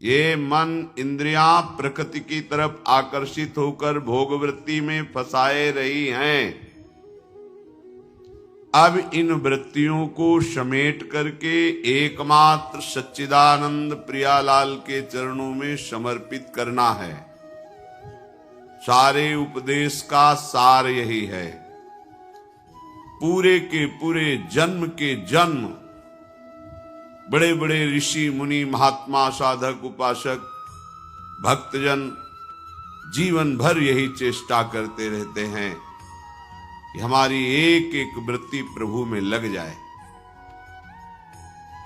ये मन इंद्रियां प्रकृति की तरफ आकर्षित होकर भोग वृत्ति में फंसाए रही हैं। अब इन वृत्तियों को समेट करके एकमात्र सच्चिदानंद प्रियालाल के चरणों में समर्पित करना है। सारे उपदेश का सार यही है। पूरे के पूरे जन्म के जन्म बड़े बड़े ऋषि मुनि महात्मा साधक उपासक भक्तजन जीवन भर यही चेष्टा करते रहते हैं कि हमारी एक एक वृत्ति प्रभु में लग जाए।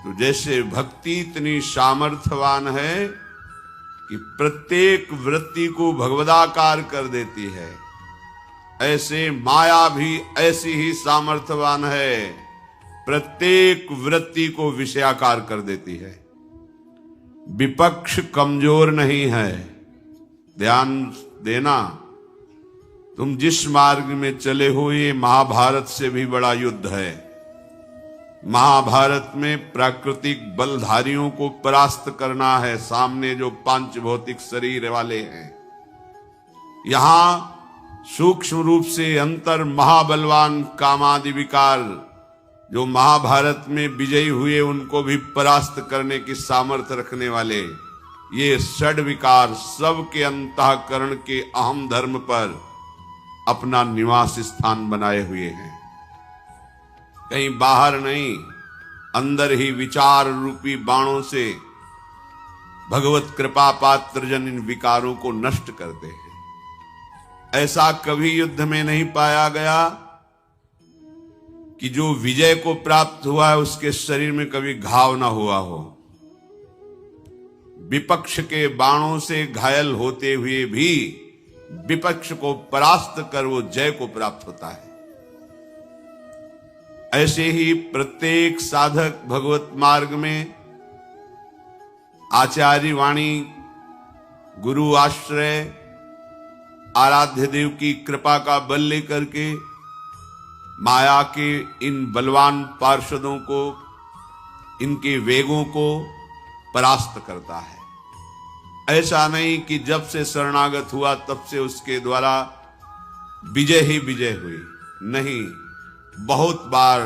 तो जैसे भक्ति इतनी सामर्थ्यवान है कि प्रत्येक वृत्ति को भगवदाकार कर देती है, ऐसे माया भी ऐसी ही सामर्थ्यवान है, प्रत्येक वृत्ति को विषयाकार कर देती है। विपक्ष कमजोर नहीं है। ध्यान देना, तुम जिस मार्ग में चले हो ये महाभारत से भी बड़ा युद्ध है। महाभारत में प्राकृतिक बलधारियों को परास्त करना है, सामने जो पांच भौतिक शरीर वाले हैं। यहां सूक्ष्म रूप से अंतर महाबलवान कामादि विकार जो महाभारत में विजयी हुए उनको भी परास्त करने की सामर्थ्य रखने वाले ये षड विकार सबके अंतःकरण के अहम धर्म पर अपना निवास स्थान बनाए हुए हैं। कहीं बाहर नहीं, अंदर ही विचार रूपी बाणों से भगवत कृपा पात्र जन इन विकारों को नष्ट करते हैं। ऐसा कभी युद्ध में नहीं पाया गया कि जो विजय को प्राप्त हुआ है उसके शरीर में कभी घाव ना हुआ हो। विपक्ष के बाणों से घायल होते हुए भी विपक्ष को परास्त कर वो जय को प्राप्त होता है। ऐसे ही प्रत्येक साधक भगवत मार्ग में आचार्य वाणी, गुरु आश्रय, आराध्य देव की कृपा का बल लेकर के माया के इन बलवान पार्षदों को, इनके वेगों को परास्त करता है। ऐसा नहीं कि जब से शरणागत हुआ तब से उसके द्वारा विजय ही विजय हुई। नहीं, बहुत बार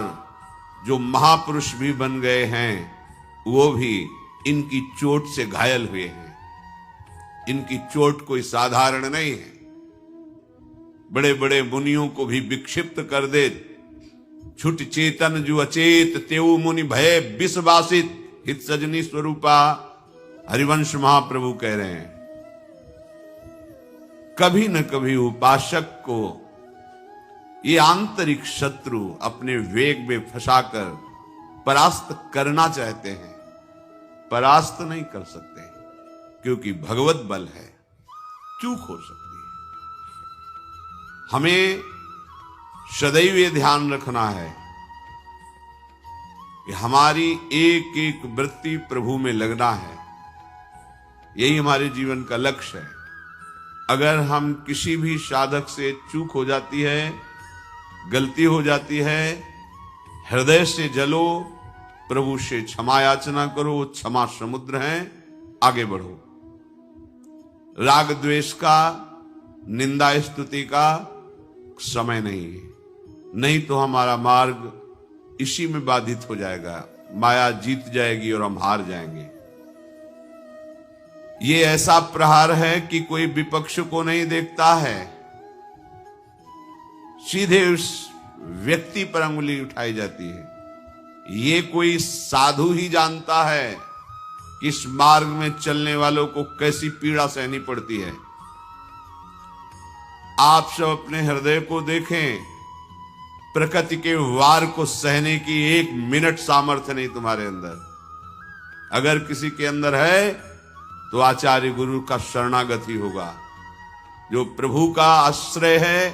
जो महापुरुष भी बन गए हैं वो भी इनकी चोट से घायल हुए हैं। इनकी चोट कोई साधारण नहीं है। बड़े बड़े मुनियों को भी विक्षिप्त कर दे। छुट चेतन जो अचेत तेऊ मुनि भय विषवासित हित सजनी स्वरूपा हरिवंश महाप्रभु कह रहे हैं। कभी न कभी उपासक को ये आंतरिक शत्रु अपने वेग में फंसाकर परास्त करना चाहते हैं। परास्त नहीं कर सकते क्योंकि भगवत बल है, चूक हो सकती है। हमें सदैव ये ध्यान रखना है कि हमारी एक एक वृत्ति प्रभु में लगना है। यही हमारे जीवन का लक्ष्य है। अगर हम किसी भी साधक से चूक हो जाती है, गलती हो जाती है, हृदय से जलो, प्रभु से क्षमा याचना करो, क्षमा समुद्र है, आगे बढ़ो। राग द्वेष का, निंदा स्तुति का समय नहीं है, नहीं तो हमारा मार्ग इसी में बाधित हो जाएगा। माया जीत जाएगी और हम हार जाएंगे। ये ऐसा प्रहार है कि कोई विपक्ष को नहीं देखता है, सीधे उस व्यक्ति पर अंगुली उठाई जाती है। ये कोई साधु ही जानता है कि इस मार्ग में चलने वालों को कैसी पीड़ा सहनी पड़ती है। आप सब अपने हृदय को देखें, प्रकृति के वार को सहने की एक मिनट सामर्थ्य नहीं तुम्हारे अंदर। अगर किसी के अंदर है तो आचार्य गुरु का शरणागत ही होगा। जो प्रभु का आश्रय है,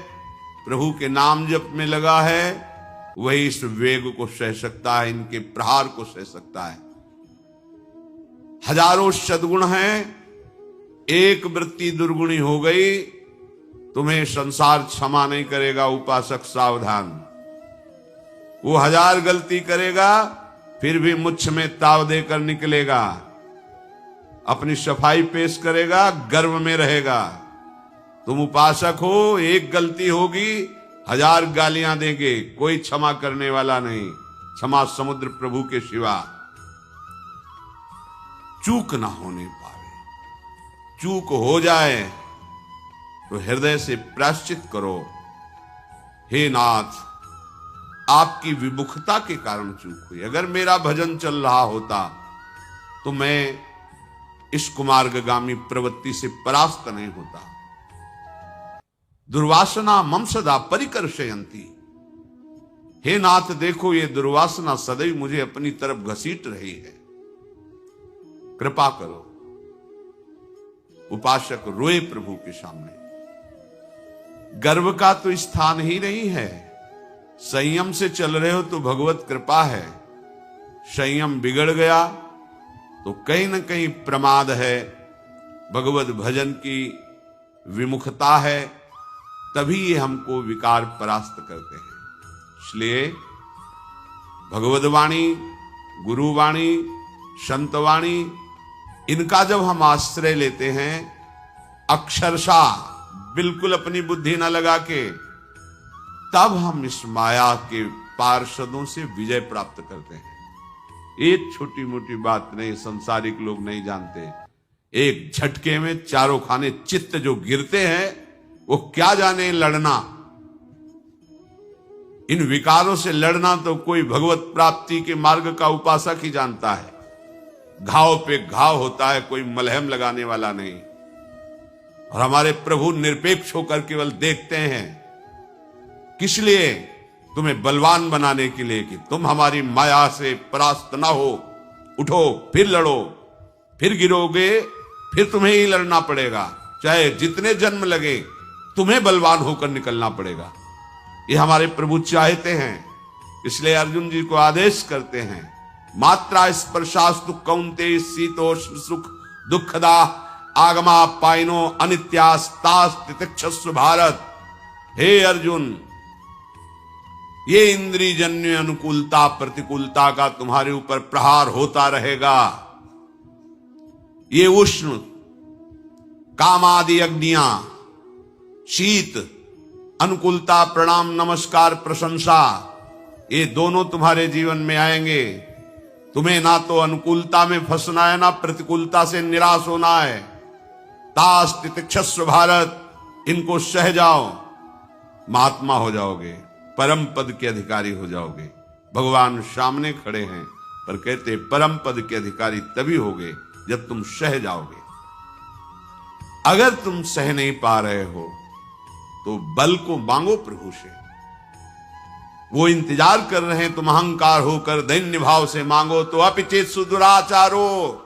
प्रभु के नाम जप में लगा है, वही इस वेग को सह सकता है, इनके प्रहार को सह सकता है। हजारों सद्गुण हैं, एक वृत्ति दुर्गुणी हो गई, तुम्हें संसार क्षमा नहीं करेगा। उपासक सावधान, वो 1000 गलती करेगा फिर भी मुझ में ताव देकर निकलेगा। अपनी सफाई पेश करेगा, गर्व में रहेगा। तुम उपासक हो, एक गलती होगी 1000 गालियां देंगे, कोई क्षमा करने वाला नहीं, क्षमा समुद्र प्रभु के सिवा। चूक ना होने पावे, चूक हो जाए तो हृदय से प्रायश्चित करो। हे नाथ, आपकी विमुखता के कारण चूक हुई। अगर मेरा भजन चल रहा होता तो मैं इस कुमार्गगामी प्रवृत्ति से परास्त नहीं होता। दुर्वासना मम सदा परिकर्षयंती। हे नाथ, देखो ये दुर्वासना सदैव मुझे अपनी तरफ घसीट रही है, कृपा करो। उपासक रोए प्रभु के सामने। गर्व का तो स्थान ही नहीं है। संयम से चल रहे हो तो भगवत कृपा है। संयम बिगड़ गया तो कहीं ना कहीं प्रमाद है, भगवत भजन की विमुखता है, तभी ये हमको विकार परास्त करते हैं। इसलिए भगवत वाणी, गुरुवाणी, संतवाणी, इनका जब हम आश्रय लेते हैं, अक्षरशः बिल्कुल अपनी बुद्धि न लगा के, तब हम इस माया के पार्षदों से विजय प्राप्त करते हैं। एक छोटी मोटी बात नहीं, संसारिक लोग नहीं जानते। एक झटके में चारों खाने चित्त जो गिरते हैं, वो क्या जाने लड़ना। इन विकारों से लड़ना तो कोई भगवत प्राप्ति के मार्ग का उपासक ही जानता है। घाव पे घाव होता है, कोई मलहम लगाने वाला नहीं। और हमारे प्रभु निरपेक्ष होकर केवल देखते हैं। किस लिए? तुम्हें बलवान बनाने के लिए कि तुम हमारी माया से परास्त ना हो। उठो, फिर लड़ो, फिर गिरोगे, फिर तुम्हें ही लड़ना पड़ेगा। चाहे जितने जन्म लगे, तुम्हें बलवान होकर निकलना पड़ेगा। ये हमारे प्रभु चाहते हैं। इसलिए अर्जुन जी को आदेश करते हैं, मात्रा स्पर्शास्तु कौन्तेय शीतोष्ण सुख दुखदा आगमा पाइनो अनित्यास्तास तितिक्षस्व भारत। हे अर्जुन, ये इंद्रियजन्य अनुकूलता प्रतिकूलता का तुम्हारे ऊपर प्रहार होता रहेगा। ये उष्ण कामादि अग्नियां, शीत, अनुकूलता, प्रणाम, नमस्कार, प्रशंसा, ये दोनों तुम्हारे जीवन में आएंगे। तुम्हें ना तो अनुकूलता में फंसना है, ना प्रतिकूलता से निराश होना है। तास तितिक्षस्व भारत, इनको सह जाओ, महात्मा हो जाओगे, परम पद के अधिकारी हो जाओगे। भगवान सामने खड़े हैं, पर कहते परम पद के अधिकारी तभी होगे जब तुम सह जाओगे। अगर तुम सह नहीं पा रहे हो तो बल को मांगो प्रभु से। वो इंतजार कर रहे हैं, तुम अहंकार होकर दैन्य भाव से मांगो तो अपिचेत सुदुराचारो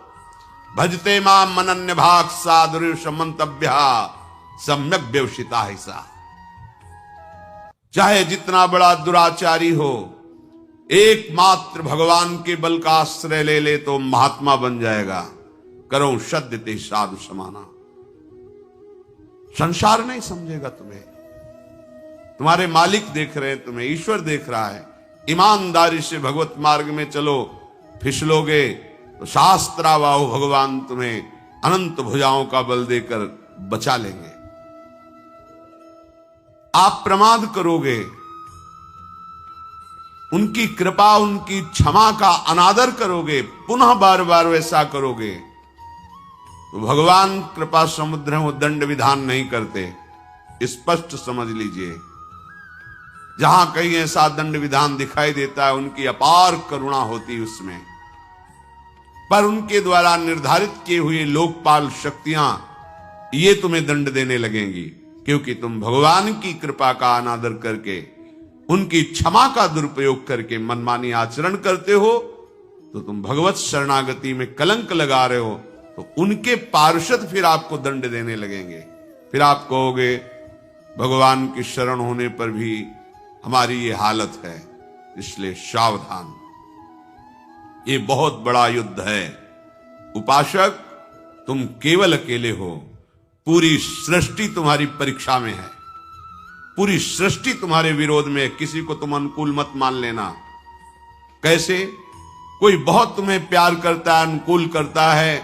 भजते माम मनन्य भाग सादुरुष मंतव्य सम्यक व्यवसिता है सा। चाहे जितना बड़ा दुराचारी हो, एकमात्र भगवान के बल का आश्रय ले ले तो महात्मा बन जाएगा। करो सद्यते साधु समाना। संसार नहीं समझेगा तुम्हें। तुम्हारे मालिक देख रहे हैं तुम्हें, ईश्वर देख रहा है। ईमानदारी से भगवत मार्ग में चलो, फिसलोगे तो शास्त्रावाहु भगवान तुम्हें अनंत भुजाओं का बल देकर बचा लेंगे। आप प्रमाद करोगे, उनकी कृपा, उनकी क्षमा का अनादर करोगे, पुनः बार बार वैसा करोगे तो भगवान कृपा समुद्र में वो दंड विधान नहीं करते। स्पष्ट समझ लीजिए, जहां कहीं ऐसा दंड विधान दिखाई देता है, उनकी अपार करुणा होती उसमें। पर उनके द्वारा निर्धारित किए हुए लोकपाल शक्तियां ये तुम्हें दंड देने लगेंगी, क्योंकि तुम भगवान की कृपा का अनादर करके, उनकी क्षमा का दुरुपयोग करके मनमानी आचरण करते हो तो तुम भगवत शरणागति में कलंक लगा रहे हो। तो उनके पार्षद फिर आपको दंड देने लगेंगे। फिर आप कहोगे भगवान की शरण होने पर भी हमारी ये हालत है। इसलिए सावधान, ये बहुत बड़ा युद्ध है। उपासक, तुम केवल अकेले हो, पूरी सृष्टि तुम्हारी परीक्षा में है, पूरी सृष्टि तुम्हारे विरोध में है। किसी को तुम अनुकूल मत मान लेना। कैसे? कोई बहुत तुम्हें प्यार करता है, अनुकूल करता है,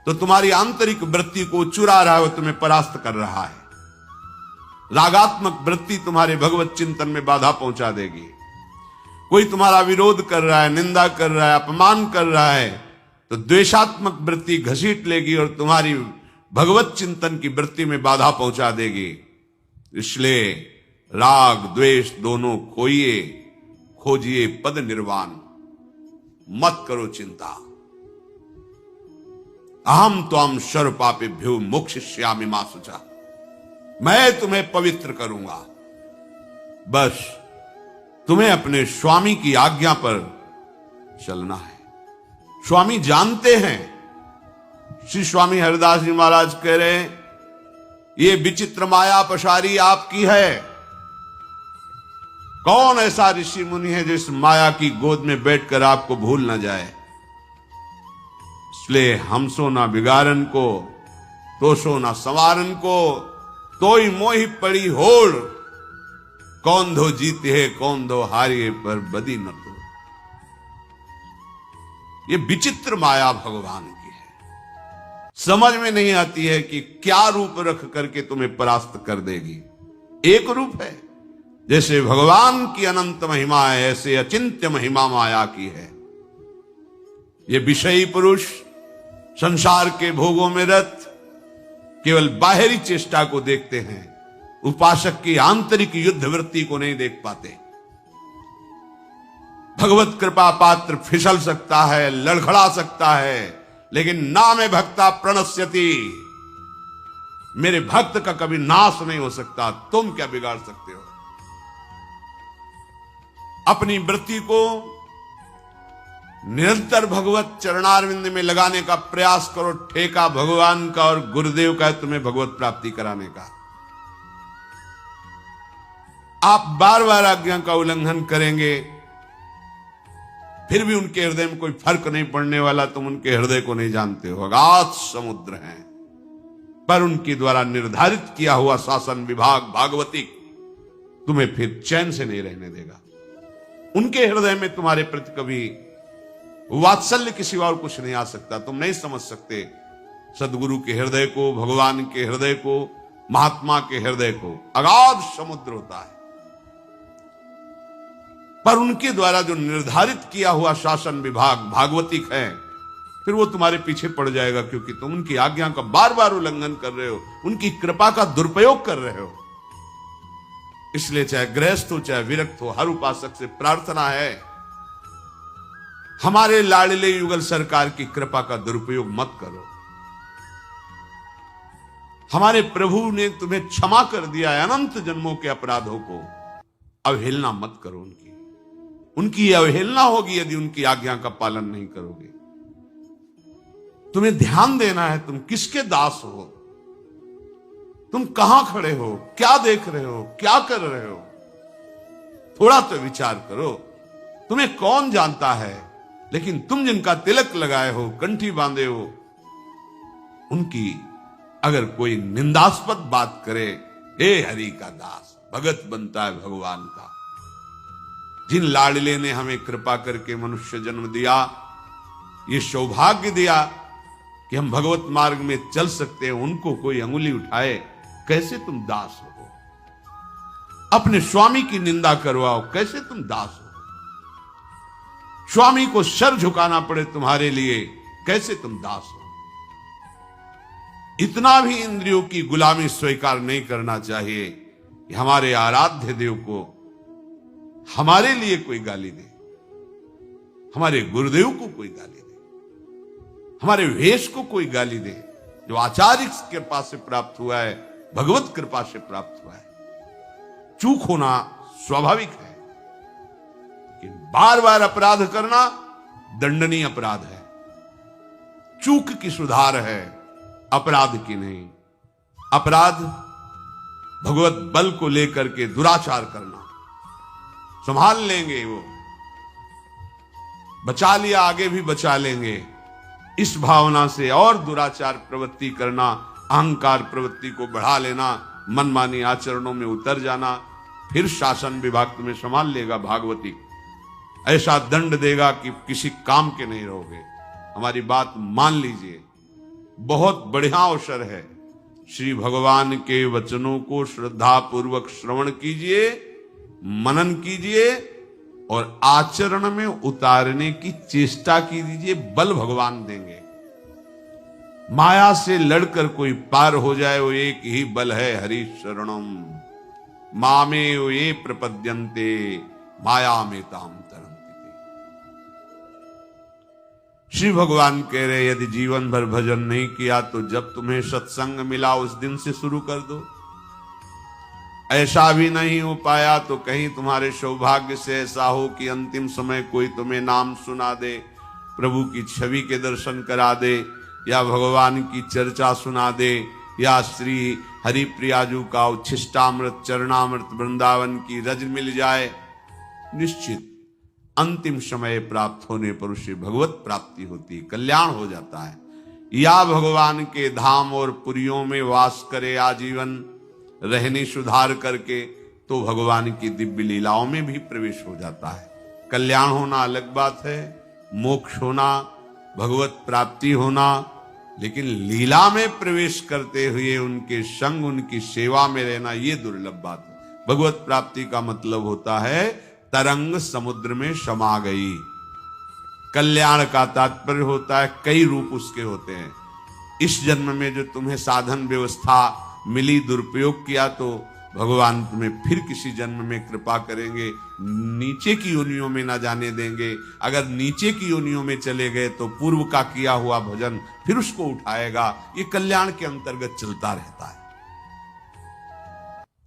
तो तुम्हारी आंतरिक वृत्ति को चुरा रहा है, वो तुम्हें परास्त कर रहा है। रागात्मक वृत्ति तुम्हारे भगवत चिंतन में बाधा पहुंचा देगी। कोई तुम्हारा विरोध कर रहा है, निंदा कर रहा है, अपमान कर रहा है, तो द्वेषात्मक वृत्ति घसीट लेगी और तुम्हारी भगवत चिंतन की वृत्ति में बाधा पहुंचा देगी। इसलिए राग द्वेष दोनों खोइए, खोजिए पद निर्वाण, मत करो चिंता। अहम त्वाम सर्व पापेभ्यो मोक्षयिष्यामि मा शुचा, मैं तुम्हें पवित्र करूंगा। बस तुम्हें अपने स्वामी की आज्ञा पर चलना है। स्वामी जानते हैं, श्री स्वामी हरिदास जी महाराज कह रहे हैं, ये विचित्र माया पसारी आपकी है। कौन ऐसा ऋषि मुनि है जो इस माया की गोद में बैठकर आपको भूल न जाए। इसलिए हमसो ना बिगाड़न को, तोसो ना संवारन को, तोई मोहि पड़ी होड़, कौन दो जीते है कौन दो हारिए पर बदी न तो। ये विचित्र माया भगवान की है, समझ में नहीं आती है कि क्या रूप रख करके तुम्हें परास्त कर देगी। एक रूप है, जैसे भगवान की अनंत महिमा है, ऐसे अचिंत्य महिमा माया की है। ये विषयी पुरुष संसार के भोगों में रत केवल बाहरी चेष्टा को देखते हैं, उपासक की आंतरिक युद्ध वृत्ति को नहीं देख पाते। भगवत कृपा पात्र फिसल सकता है, लड़खड़ा सकता है, लेकिन नाम भक्ता प्रणश्यति, मेरे भक्त का कभी नाश नहीं हो सकता। तुम क्या बिगाड़ सकते हो। अपनी वृत्ति को निरंतर भगवत चरणारविंद में लगाने का प्रयास करो। ठेका भगवान का और गुरुदेव का है तुम्हें भगवत प्राप्ति कराने का। आप बार बार आज्ञा का उल्लंघन करेंगे, फिर भी उनके हृदय में कोई फर्क नहीं पड़ने वाला। तुम उनके हृदय को नहीं जानते हो, अगाध समुद्र हैं। पर उनके द्वारा निर्धारित किया हुआ शासन विभाग भागवतिक तुम्हें फिर चैन से नहीं रहने देगा। उनके हृदय में तुम्हारे प्रति कभी वात्सल्य के सिवा और कुछ नहीं आ सकता। तुम नहीं समझ सकते सदगुरु के हृदय को, भगवान के हृदय को, महात्मा के हृदय को। अगाध समुद्र होता है, पर उनके द्वारा जो निर्धारित किया हुआ शासन विभाग भागवतिक है, फिर वो तुम्हारे पीछे पड़ जाएगा, क्योंकि तुम उनकी आज्ञा का बार बार उल्लंघन कर रहे हो, उनकी कृपा का दुरुपयोग कर रहे हो। इसलिए चाहे गृहस्थ हो चाहे विरक्त हो, हर उपासक से प्रार्थना है, हमारे लाडले युगल सरकार की कृपा का दुरुपयोग मत करो। हमारे प्रभु ने तुम्हें क्षमा कर दिया है अनंत जन्मों के अपराधों को, अवहेलना मत करो। उनकी अवहेलना होगी यदि उनकी आज्ञा का पालन नहीं करोगे। तुम्हें ध्यान देना है, तुम किसके दास हो, तुम कहां खड़े हो, क्या देख रहे हो, क्या कर रहे हो। थोड़ा तो विचार करो। तुम्हें कौन जानता है, लेकिन तुम जिनका तिलक लगाए हो, कंठी बांधे हो, उनकी अगर कोई निंदास्पद बात करे, हे हरि का दास, भगत बनता है भगवान का। जिन लाडले ने हमें कृपा करके मनुष्य जन्म दिया, ये सौभाग्य दिया कि हम भगवत मार्ग में चल सकते हैं, उनको कोई अंगुली उठाए, कैसे तुम दास हो। अपने स्वामी की निंदा करवाओ, कैसे तुम दास हो। स्वामी को सर झुकाना पड़े तुम्हारे लिए, कैसे तुम दास हो। इतना भी इंद्रियों की गुलामी स्वीकार नहीं करना चाहिए कि हमारे आराध्य देव को हमारे लिए कोई गाली दे, हमारे गुरुदेव को कोई गाली दे, हमारे वेश को कोई गाली दे, जो आचार्य कृपा से प्राप्त हुआ है, भगवत कृपा से प्राप्त हुआ है। चूक होना स्वाभाविक है, लेकिन बार बार अपराध करना दंडनीय अपराध है। चूक की सुधार है, अपराध की नहीं। अपराध भगवत बल को लेकर के दुराचार करना, संभाल लेंगे वो, बचा लिया आगे भी बचा लेंगे, इस भावना से और दुराचार प्रवृत्ति करना, अहंकार प्रवृत्ति को बढ़ा लेना, मनमानी आचरणों में उतर जाना, फिर शासन विभाग तुम्हें संभाल लेगा। भागवती ऐसा दंड देगा कि किसी काम के नहीं रहोगे। हमारी बात मान लीजिए, बहुत बढ़िया अवसर है। श्री भगवान के वचनों को श्रद्धा पूर्वक श्रवण कीजिए, मनन कीजिए और आचरण में उतारने की चेष्टा कीजिए। बल भगवान देंगे। माया से लड़कर कोई पार हो जाए वो एक ही बल है, हरि शरणम मामे ये प्रपद्यन्ते माया में ताम तरंति। श्री भगवान कह रहे यदि जीवन भर भजन नहीं किया तो जब तुम्हें सत्संग मिला उस दिन से शुरू कर दो। ऐसा भी नहीं हो पाया तो कहीं तुम्हारे सौभाग्य से ऐसा हो कि अंतिम समय कोई तुम्हें नाम सुना दे, प्रभु की छवि के दर्शन करा दे, या भगवान की चर्चा सुना दे, या श्री हरिप्रियाजू का उच्छिष्टामृत चरणामृत वृंदावन की रज मिल जाए। निश्चित अंतिम समय प्राप्त होने पर उसे भगवत प्राप्ति होती, कल्याण हो जाता है। या भगवान के धाम और पुरियों में वास करे आजीवन, रहने सुधार करके, तो भगवान की दिव्य लीलाओं में भी प्रवेश हो जाता है। कल्याण होना अलग बात है, मोक्ष होना, भगवत प्राप्ति होना, लेकिन लीला में प्रवेश करते हुए उनके संग उनकी सेवा में रहना ये दुर्लभ बात है। भगवत प्राप्ति का मतलब होता है तरंग समुद्र में समा गई। कल्याण का तात्पर्य होता है कई रूप उसके होते हैं। इस जन्म में जो तुम्हें साधन व्यवस्था मिली दुरुपयोग किया तो भगवान तुम्हें फिर किसी जन्म में कृपा करेंगे, नीचे की योनियों में ना जाने देंगे। अगर नीचे की योनियों में चले गए तो पूर्व का किया हुआ भजन फिर उसको उठाएगा। ये कल्याण के अंतर्गत चलता रहता है।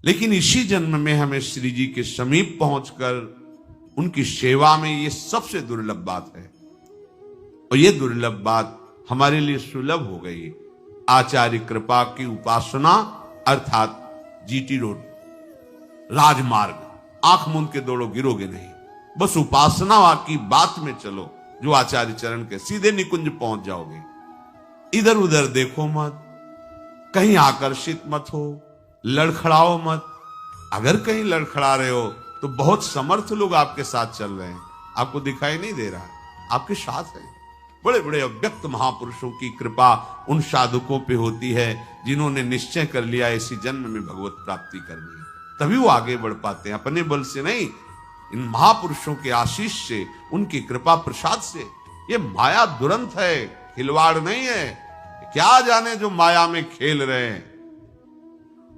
लेकिन इसी जन्म में हमें श्री जी के समीप पहुंचकर उनकी सेवा में ये सबसे दुर्लभ बात है। और ये दुर्लभ बात हमारे लिए सुलभ हो गई। आचार्य कृपा की उपासना अर्थात जीटी रोड राजमार्ग, आंख मूंद के दौड़ो गिरोगे नहीं, बस उपासना की बात में चलो जो आचार्य चरण के, सीधे निकुंज पहुंच जाओगे। इधर उधर देखो मत, कहीं आकर्षित मत हो, लड़खड़ाओ मत। अगर कहीं लड़खड़ा रहे हो तो बहुत समर्थ लोग आपके साथ चल रहे हैं, आपको दिखाई नहीं दे रहा, आपके साथ है। बड़े बड़े अव्यक्त महापुरुषों की कृपा उन साधुकों पे होती है जिन्होंने निश्चय कर लिया इसी जन्म में भगवत प्राप्ति करनी है, तभी वो आगे बढ़ पाते हैं। अपने बल से नहीं, इन महापुरुषों के आशीष से, उनकी कृपा प्रसाद से। ये माया दुरंत है, खिलवाड़ नहीं है। क्या जाने जो माया में खेल रहे हैं।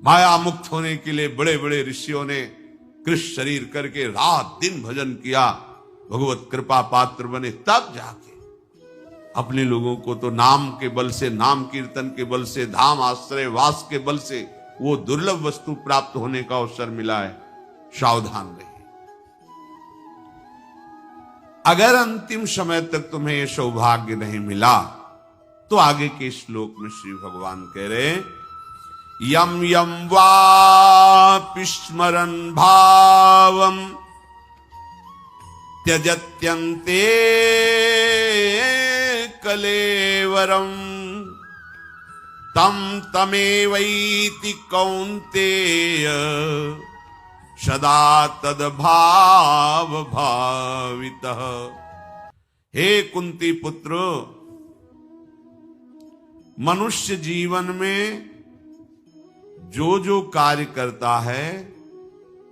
माया मुक्त होने के लिए बड़े बड़े ऋषियों ने कृष्ण शरीर करके रात दिन भजन किया, भगवत कृपा पात्र बने, तब जाके अपने लोगों को तो नाम के बल से, नाम कीर्तन के बल से, धाम आश्रय वास के बल से वो दुर्लभ वस्तु प्राप्त होने का अवसर मिला है। सावधान रहिए। अगर अंतिम समय तक तुम्हें यह सौभाग्य नहीं मिला तो आगे के श्लोक में श्री भगवान कह रहे हैं, यम यम वापि स्मरन् भावम त्यजत्यन्ते कलेवरम तम तमेवैति कौन्तेय सदा तद्भाव भावितः। हे कुंती पुत्र, मनुष्य जीवन में जो जो कार्य करता है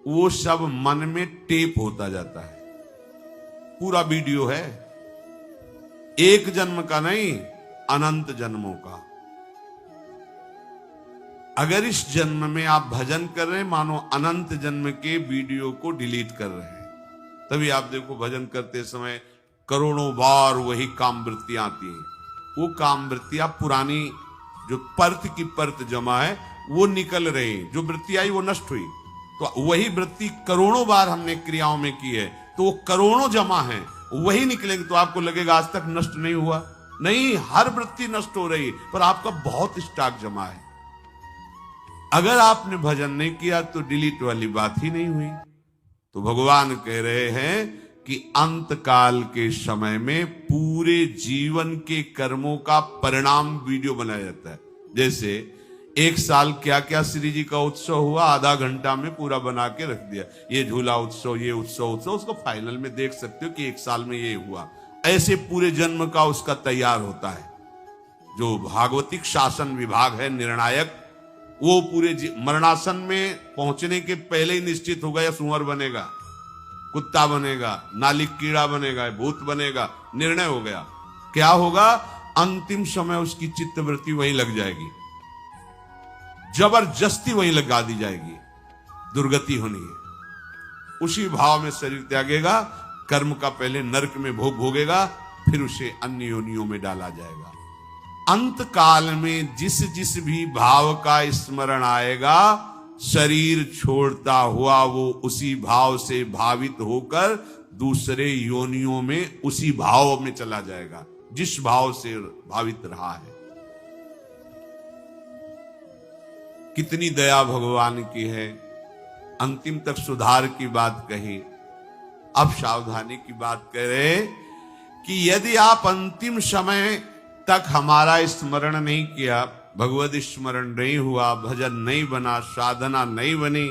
वो सब मन में टेप होता जाता है। पूरा वीडियो है, एक जन्म का नहीं, अनंत जन्मों का। अगर इस जन्म में आप भजन कर रहे हैं, मानो अनंत जन्म के वीडियो को डिलीट कर रहे हैं। तभी आप देखो भजन करते समय करोड़ों बार वही काम वृत्तियां आती हैं। वो काम वृत्तियां पुरानी जो परत की परत जमा है वो निकल रही, जो वृत्ति आई वो नष्ट हुई, तो वही वृत्ति करोड़ों बार हमने क्रियाओं में की है, तो वो करोड़ों जमा है, वही निकलेंगे। तो आपको लगेगा आज तक नष्ट नहीं हुआ, नहीं, हर वृत्ति नष्ट हो रही, पर आपका बहुत स्टॉक जमा है। अगर आपने भजन नहीं किया तो डिलीट वाली बात ही नहीं हुई। तो भगवान कह रहे हैं कि अंत काल के समय में पूरे जीवन के कर्मों का परिणाम वीडियो बनाया जाता है। जैसे एक साल क्या क्या श्री जी का उत्सव हुआ, आधा घंटा में पूरा बना के रख दिया, ये झूला उत्सव, ये उत्सव, उसको फाइनल में देख सकते हो कि एक साल में ये हुआ। ऐसे पूरे जन्म का उसका तैयार होता है। जो भागवतिक शासन विभाग है निर्णायक, वो पूरे मरणासन में पहुंचने के पहले ही निश्चित होगा या सुअर बनेगा, कुत्ता बनेगा, नाली कीड़ा बनेगा, भूत बनेगा, निर्णय हो गया। क्या होगा? अंतिम समय उसकी चित्तवृत्ति वहीं लग जाएगी, जबरदस्ती वहीं लगा दी जाएगी, दुर्गति होनी है। उसी भाव में शरीर त्यागेगा, कर्म का पहले नरक में भोग भोगेगा, फिर उसे अन्य योनियों में डाला जाएगा। अंत काल में जिस जिस भी भाव का स्मरण आएगा, शरीर छोड़ता हुआ वो उसी भाव से भावित होकर दूसरे योनियों में उसी भाव में चला जाएगा जिस भाव से भावित रहा है। कितनी दया भगवान की है। अंतिम तक सुधार की बात कही, अब सावधानी की बात कह रहे कि यदि आप अंतिम समय तक हमारा स्मरण नहीं किया, भगवत स्मरण नहीं हुआ, भजन नहीं बना, साधना नहीं बनी,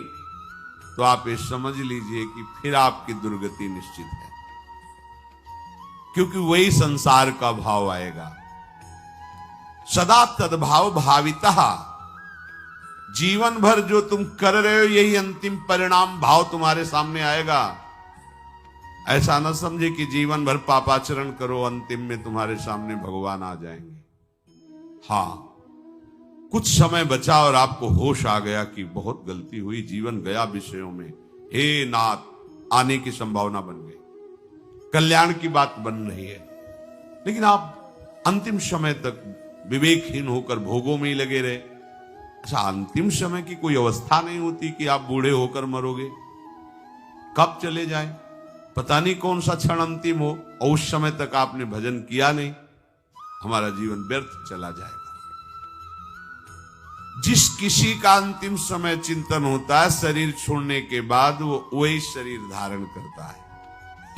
तो आप ये समझ लीजिए कि फिर आपकी दुर्गति निश्चित है, क्योंकि वही संसार का भाव आएगा। सदा तद्भाव भाविता, जीवन भर जो तुम कर रहे हो यही अंतिम परिणाम भाव तुम्हारे सामने आएगा। ऐसा न समझे कि जीवन भर पापाचरण करो, अंतिम में तुम्हारे सामने भगवान आ जाएंगे। हाँ, कुछ समय बचा और आपको होश आ गया कि बहुत गलती हुई, जीवन गया विषयों में, हे नाथ, आने की संभावना बन गई, कल्याण की बात बन रही है, लेकिन आप अंतिम समय तक विवेकहीन होकर भोगों में ही लगे रहे। अच्छा, अंतिम समय की कोई अवस्था नहीं होती कि आप बूढ़े होकर मरोगे, कब चले जाए पता नहीं, कौन सा क्षण अंतिम हो, और उस समय तक आपने भजन किया नहीं, हमारा जीवन व्यर्थ चला जाएगा। जिस किसी का अंतिम समय चिंतन होता है, शरीर छोड़ने के बाद वो वही शरीर धारण करता है।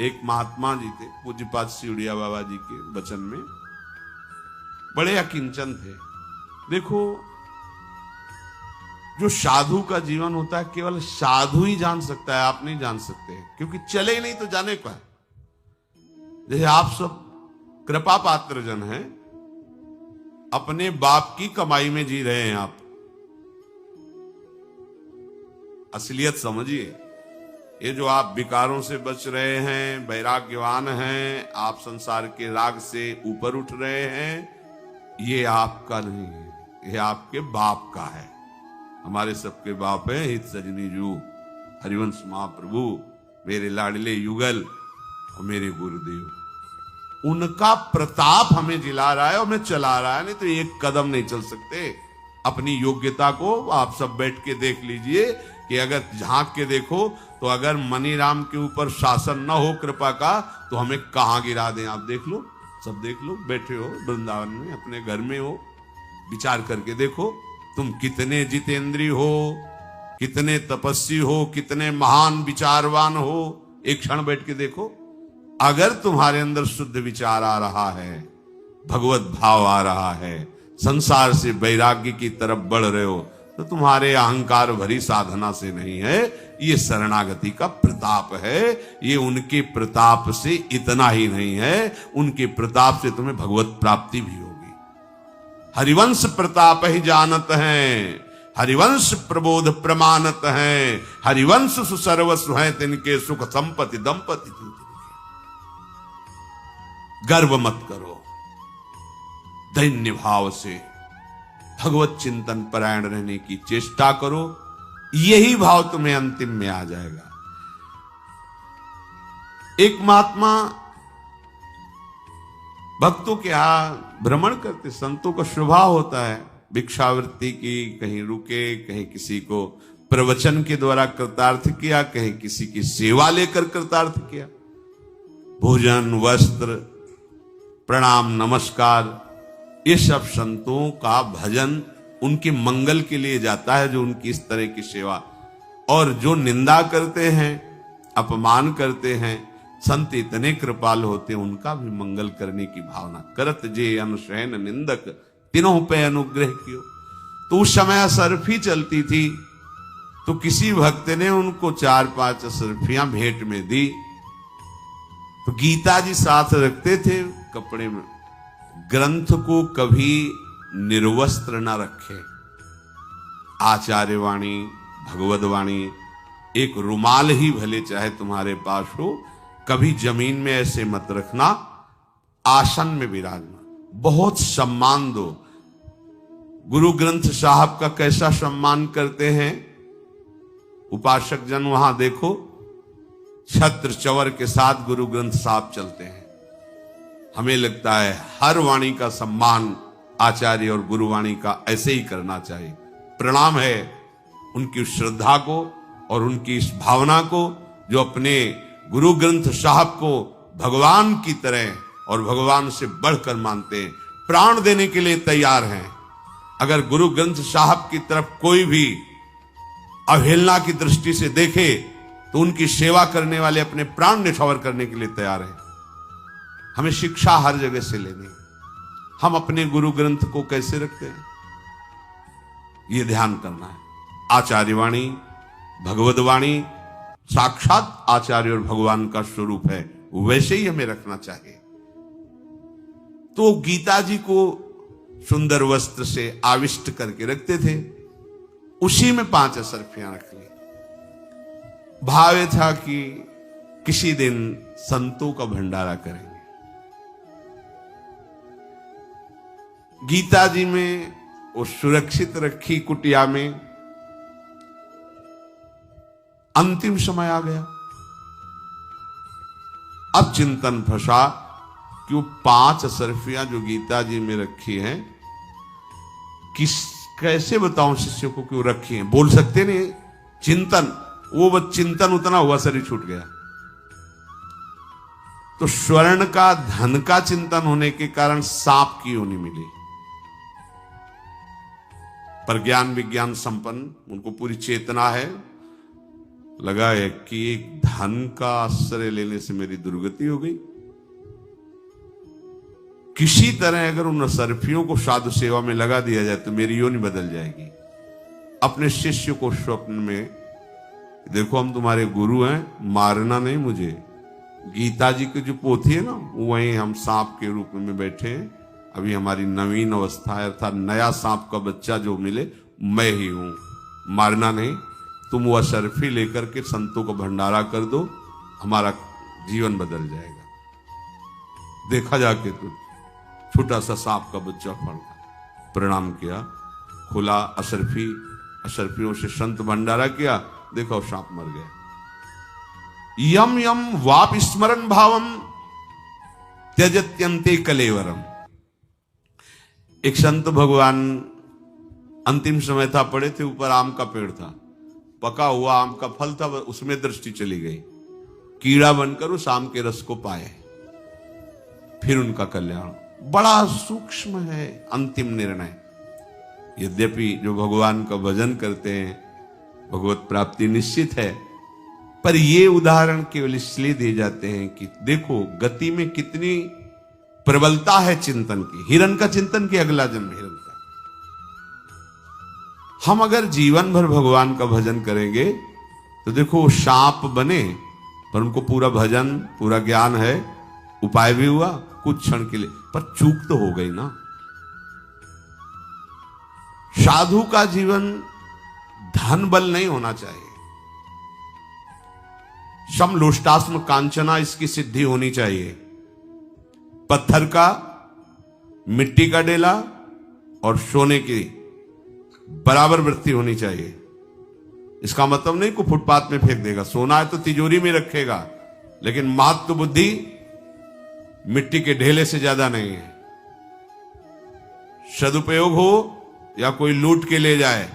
एक महात्मा जी थे, पूज्यपाद सिउड़िया बाबा जी के वचन में, बड़े अकिंचन थे। देखो, जो साधु का जीवन होता है केवल साधु ही जान सकता है, आप नहीं जान सकते, क्योंकि चले ही नहीं तो जाने का। जैसे आप सब कृपा पात्र जन हैं, अपने बाप की कमाई में जी रहे हैं, आप असलियत समझिए। ये जो आप विकारों से बच रहे हैं, वैराग्यवान हैं, आप संसार के राग से ऊपर उठ रहे हैं, ये आपका नहीं है, ये आपके बाप का है। हमारे सबके बाप हैं हित सजनी जू, हरिवंश महाप्रभु, मेरे लाडले युगल और मेरे गुरुदेव। उनका प्रताप हमें जिला रहा है और हमें चला रहा है, नहीं तो एक कदम नहीं चल सकते। अपनी योग्यता को आप सब बैठ के देख लीजिए कि अगर झांक के देखो तो अगर मनीराम के ऊपर शासन न हो कृपा का, तो हमें कहां गिरा दें। आप देख लो, सब देख लो, बैठे हो वृंदावन में, अपने घर में हो, विचार करके देखो तुम कितने जितेंद्रीय हो, कितने तपस्वी हो, कितने महान विचारवान हो। एक क्षण बैठ के देखो, अगर तुम्हारे अंदर शुद्ध विचार आ रहा है, भगवत भाव आ रहा है, संसार से वैराग्य की तरफ बढ़ रहे हो, तो तुम्हारे अहंकार भरी साधना से नहीं है, ये शरणागति का प्रताप है। ये उनके प्रताप से इतना ही नहीं है, उनके प्रताप से तुम्हें भगवत प्राप्ति भी होगी। हरिवंश प्रताप ही जानत हैं, हरिवंश प्रबोध प्रमाणत हैं, हरिवंश सुसर्वस्व हैं तिनके, सुख संपत्ति दंपति गर्व मत करो, दैन्य भाव से भगवत चिंतन परायण रहने की चेष्टा करो, यही भाव तुम्हें अंतिम में आ जाएगा। एक महात्मा भक्तों के यहाँ भ्रमण करते, संतों का स्वभाव होता है भिक्षावृत्ति की, कहीं रुके, कहीं किसी को प्रवचन के द्वारा कृतार्थ किया, कहीं किसी की सेवा लेकर कृतार्थ किया। भोजन, वस्त्र, प्रणाम, नमस्कार, ये सब संतों का भजन उनके मंगल के लिए जाता है, जो उनकी इस तरह की सेवा। और जो निंदा करते हैं, अपमान करते हैं, संत इतने कृपाल होते हैं, उनका भी मंगल करने की भावना। करत जे अनुशयन निंदक तीनों पे अनुग्रह कियो। तो उस समय असरफी चलती थी, तो किसी भक्त ने उनको 4-5 असरफियां भेंट में दी। तो गीता जी साथ रखते थे कपड़े में, ग्रंथ को कभी निर्वस्त्र न रखे। आचार्य वाणी, भगवद वाणी, एक रुमाल ही भले चाहे तुम्हारे पास हो, कभी जमीन में ऐसे मत रखना, आसन में विराजमान। बहुत सम्मान दो। गुरु ग्रंथ साहब का कैसा सम्मान करते हैं उपासक जन, वहां देखो छत्र चवर के साथ गुरु ग्रंथ साहब चलते हैं। हमें लगता है हर वाणी का सम्मान आचार्य और गुरुवाणी का ऐसे ही करना चाहिए। प्रणाम है उनकी श्रद्धा को और उनकी इस भावना को जो अपने गुरु ग्रंथ साहब को भगवान की तरह और भगवान से बढ़कर मानते हैं, प्राण देने के लिए तैयार हैं। अगर गुरु ग्रंथ साहब की तरफ कोई भी अवहेलना की दृष्टि से देखे तो उनकी सेवा करने वाले अपने प्राण निछावर करने के लिए तैयार हैं। हमें शिक्षा हर जगह से लेनी। हम अपने गुरु ग्रंथ को कैसे रखते हैं, यह ध्यान करना है। आचार्यवाणी, भगवदवाणी साक्षात आचार्य और भगवान का स्वरूप है, वैसे ही हमें रखना चाहिए। तो गीता जी को सुंदर वस्त्र से आविष्ट करके रखते थे, उसी में 5 असरफियां रख ली। भाव था कि किसी दिन संतों का भंडारा करेंगे। गीता जी में वो सुरक्षित रखी कुटिया में अंतिम समय आ गया। अब चिंतन फंसा कि वो 5 असरफियां जो गीता जी में रखी हैं, कैसे बताऊं शिष्यों को क्यों रखी हैं। बोल सकते नहीं, चिंतन, वो चिंतन उतना हुआ, शरीर छूट गया। तो स्वर्ण का, धन का चिंतन होने के कारण सांप की योनि मिली। पर ज्ञान विज्ञान संपन्न, उनको पूरी चेतना है। लगा है कि एक धन का आश्रय लेने से मेरी दुर्गति हो गई। किसी तरह अगर उन असरफियों को साधु सेवा में लगा दिया जाए तो मेरी योनि बदल जाएगी। अपने शिष्य को स्वप्न में, देखो हम तुम्हारे गुरु हैं, मारना नहीं मुझे। गीता जी की जो पोथी है ना, वहीं हम सांप के रूप में बैठे हैं। अभी हमारी नवीन अवस्था है, अर्थात नया सांप का बच्चा जो मिले मैं ही हूं। मारना नहीं, तुम वो असरफी लेकर के संतों को भंडारा कर दो, हमारा जीवन बदल जाएगा। देखा जाके तो छोटा सा सांप का बच्चा फड़ प्रणाम किया, खुला असरफी, असरफियों से संत भंडारा किया, देखो सांप मर गया। यम यम वाप स्मरण भावम त्यजत्यंते कलेवरम। एक संत भगवान, अंतिम समय था, पड़े थे, ऊपर आम का पेड़ था, पका हुआ आम का फल था, उसमें दृष्टि चली गई। कीड़ा बनकर उस आम के रस को पाए, फिर उनका कल्याण। बड़ा सूक्ष्म है अंतिम निर्णय। यद्यपि जो भगवान का भजन करते हैं भगवत प्राप्ति निश्चित है, पर ये उदाहरण केवल इसलिए दिए जाते हैं कि देखो गति में कितनी प्रबलता है चिंतन की। हिरण का चिंतन की, अगला जन्म हिरण का। हम अगर जीवन भर भगवान का भजन करेंगे तो देखो सांप बने, पर उनको पूरा भजन, पूरा ज्ञान है, उपाय भी हुआ कुछ क्षण के लिए, पर चूक तो हो गई ना। साधु का जीवन धन बल नहीं होना चाहिए, समलोष्टास्म कांचना, इसकी सिद्धि होनी चाहिए। पत्थर का, मिट्टी का डेला और सोने की बराबर वृत्ति होनी चाहिए। इसका मतलब नहीं को फुटपाथ में फेंक देगा, सोना है तो तिजोरी में रखेगा, लेकिन महत्व बुद्धि मिट्टी के ढेले से ज्यादा नहीं है। सदुपयोग हो या कोई लूट के ले जाए,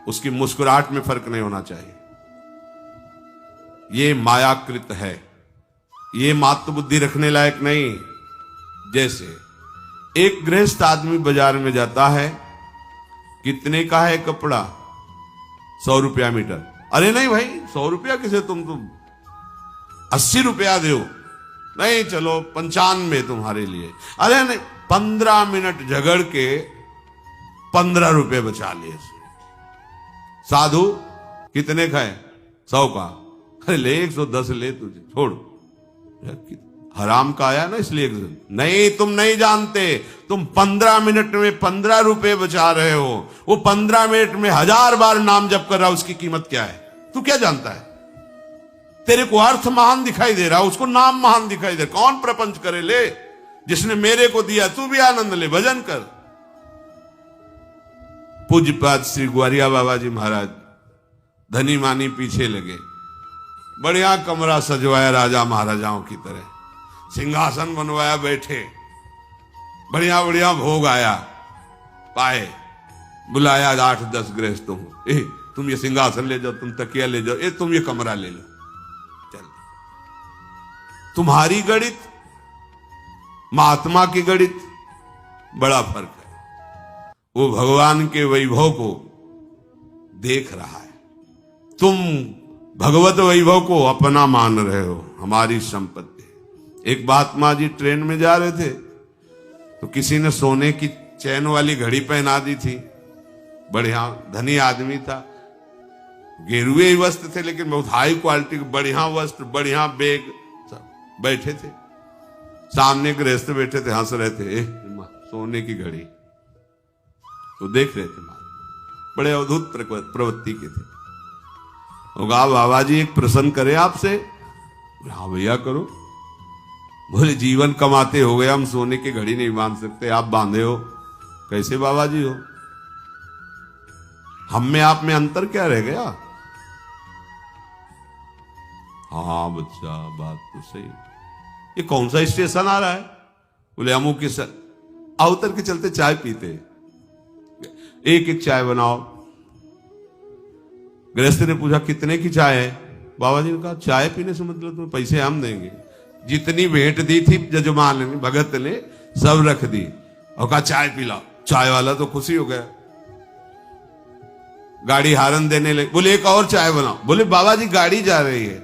उसकी मुस्कुराहट में फर्क नहीं होना चाहिए। ये मायाकृत है, ये महत्व बुद्धि रखने लायक नहीं। जैसे एक गृहस्थ आदमी बाजार में जाता है, कितने का है कपड़ा? 100 रुपया मीटर। अरे नहीं भाई, 100 रुपया किसे, तुम 80 रुपया दो। नहीं चलो 95 तुम्हारे लिए। अरे नहीं, 15 मिनट झगड़ के 15 रुपए बचा लिए। साधु कितने का है? 100 का। अरे ले 110 ले, तुझे छोड़। हराम का आया ना, इसलिए नहीं, तुम नहीं जानते, तुम 15 मिनट में 15 रुपए बचा रहे हो, वो 15 मिनट में 1000 बार नाम जप कर रहा, उसकी कीमत क्या है? तू क्या जानता है? तेरे को अर्थ महान दिखाई दे रहा, उसको नाम महान दिखाई दे। कौन प्रपंच करे? ले, जिसने मेरे को दिया तू भी आनंद ले, भजन कर। पूज्यपाद श्री ग्वारिया बाबा जी महाराज धनी मानी पीछे लगे, बढ़िया कमरा सजवाया राजा महाराजाओं की तरह, सिंहासन बनवाया, बैठे, बढ़िया बढ़िया भोग आया, पाए, बुलाया 8-10 गृहस्थों को, तुम ये सिंहासन ले जाओ, तुम तकिया ले जाओ, तुम ये कमरा ले लो, चल। तुम्हारी गणित, महात्मा की गणित बड़ा फर्क है। वो भगवान के वैभव को देख रहा है, तुम भगवत वैभव को अपना मान रहे हो, हमारी संपत्ति। एक महात्मा जी ट्रेन में जा रहे थे तो किसी ने सोने की चैन वाली घड़ी पहना दी थी, बढ़िया धनी आदमी था, गेरुए ही वस्त्र थे लेकिन बहुत हाई क्वालिटी के बढ़िया वस्त्र, बढ़िया बैग, बैठे थे, सामने गृहस्थ बैठे थे, हंस रहे थे, सोने की घड़ी तो देख रहे थे, बड़े अद्भुत प्रवृत्ति के थे। होगा बाबा जी एक प्रश्न करे आपसे? हाँ भैया करो। बोले जीवन कमाते हो गए, हम सोने की घड़ी नहीं बांध सकते, आप बांधे हो, कैसे बाबा जी हो? हम में आप में अंतर क्या रह गया? हाँ बच्चा, बात तो सही। ये कौन सा स्टेशन आ रहा है? बोले अमुक के सर। अवतर के चलते चाय पीते, एक एक चाय बनाओ। गृहस्थ ने पूछा कितने की चाय है? बाबा जी ने कहा चाय पीने से मतलब तुम्हें पैसे हम देंगे। जितनी भेंट दी थी जजमान ने, भगत ने, सब रख दी और कहा चाय पिलाओ। चाय वाला तो खुशी हो गया, गाड़ी हारन देने लगे। बोले एक और चाय बनाओ। बोले बाबा जी गाड़ी जा रही है।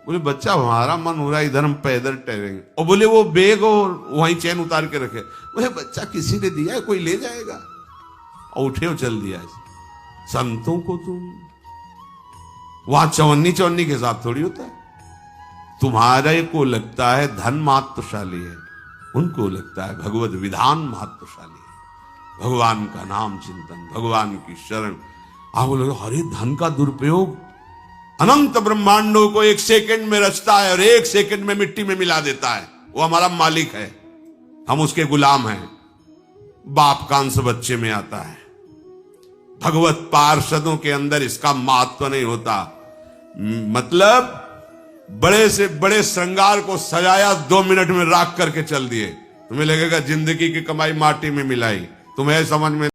बोले बच्चा हमारा मन हो रहा है, इधर हम पैदल टहलेंगे। और बोले वो बैग और वहीं चैन उतार के रखे। बोले बच्चा किसी ने दिया है, कोई ले जाएगा। और उठे और चल दिया। संतों को तुम वहां चवन्नी चवन्नी के साथ थोड़ी होता है। तुम्हारे को लगता है धन महत्वशाली है, उनको लगता है भगवत विधान महत्वशाली है, भगवान का नाम चिंतन, भगवान की शरण। आप बोले अरे धन का दुरुपयोग अनंत ब्रह्मांडों को एक सेकंड में रचता है और एक सेकंड में मिट्टी में मिला देता है। वो हमारा मालिक है, हम उसके गुलाम हैं। बाप का अंश बच्चे में आता है। भगवत पार्षदों के अंदर इसका महत्व नहीं होता। मतलब बड़े से बड़े श्रृंगार को सजाया, 2 मिनट में राख करके चल दिए। तुम्हें लगेगा जिंदगी की कमाई माटी में मिलाई। तुम्हें समझ में